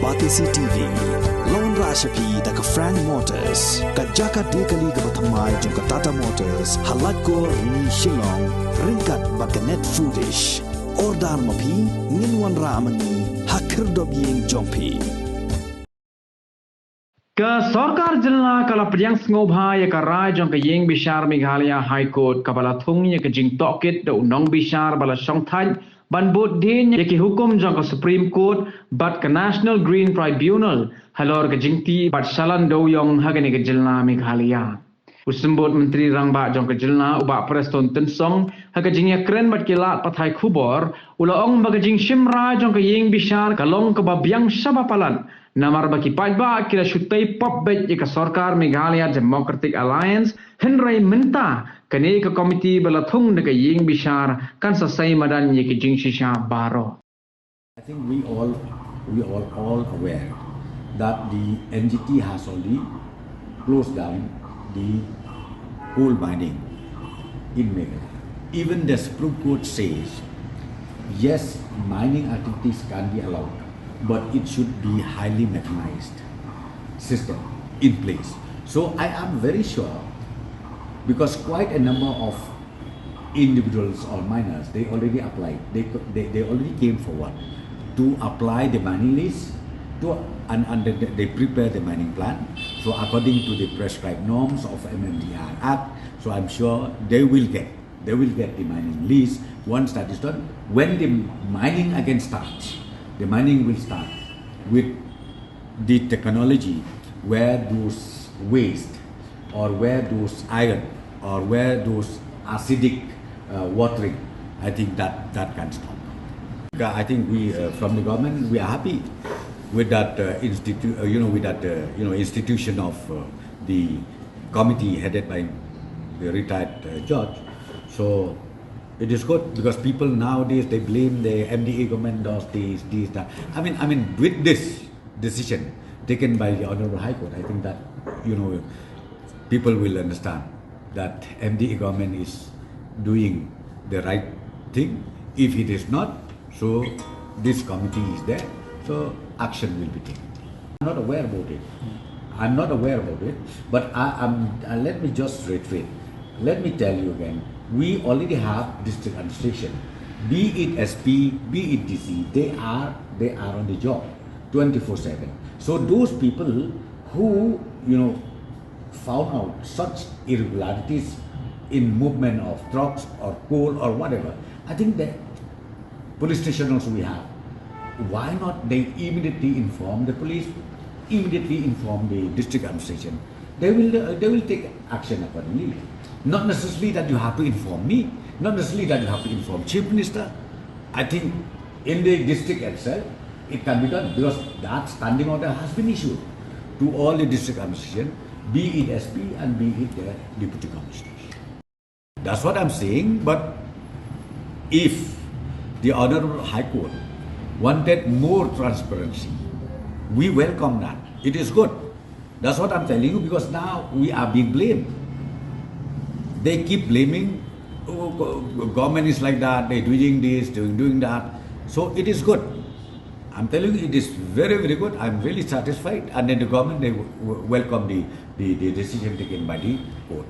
Batisi TV Lone Rashapi Daka Frank Motors Kajaka Dekali Gabatamai Junka Tata Motors Halatko Ni Shillong Rinkat Bakanet Foodish Ordar Mapi Ninwan Ramani Hakir Dobying Jompi Ke Sorkar Jilna kala Pdiang Ngobha ya karai jong ke Nongbishar Meghalaya High Court kabala thung ya ke jing Tohkit do Nongbishar bala Songthai ban bot din ya ke hukum jong ke Supreme Court bat ke National Green Tribunal Halor ke jingti bat salan Dewïong hagane ke Jilna Meghalaya Usembut Menteri Rangba jong ke Jilna ubak Preston Tensong haga jingya keren bat kilat pathai khubor ulaong baga jing Shimra jong ke Nongbishar kalong ke babiang sabapalan Namar baki pajba kira syutai popbet jika Sorkar Meghalaya Democratic Alliance Henry minta kini ke komiti belatung dengan Nongbishar kan selesai madan yeki jing shisha baro. I think we all aware that the NGT has already closed down the coal mining in Meghalaya. Even the Supreme Court says yes, mining activities can be allowed, but it should be highly mechanized system in place. So I am very sure, because quite a number of individuals or miners, they already applied, they already came forward to apply the mining lease and they prepare the mining plan. So according to the prescribed norms of MMDR Act, so I'm sure they will get the mining lease once that is done. When the mining again starts, the mining will start with the technology where those waste or where those iron or where those acidic watering, I think that can stop. I think we from the government we are happy with that institution of the committee headed by the retired judge. So it is good because people nowadays they blame the MDA government does this, that. I mean, with this decision taken by the Honorable High Court, I think that people will understand that MDA government is doing the right thing. If it is not, so this committee is there, so action will be taken. I'm not aware about it. But let me just reiterate. Let me tell you again. We already have district administration, be it SP, be it DC, they are on the job 24/7. So those people who found out such irregularities in movement of trucks or coal or whatever, I think the police station also we have. Why not they immediately inform the police, immediately inform the district administration? They will take action accordingly. Not necessarily that you have to inform me, not necessarily that you have to inform Chief Minister. I think in the district itself, it can be done because that standing order has been issued to all the district administration, be it SP and be it the Deputy Commissioners. That's what I'm saying, but if the Honorable High Court wanted more transparency, we welcome that. It is good. That's what I'm telling you because now we are being blamed. They keep blaming, government is like that, they're doing this, doing that. So it is good. I'm telling you, it is very, very good. I'm really satisfied. And then the government, they welcome the decision taken by the court.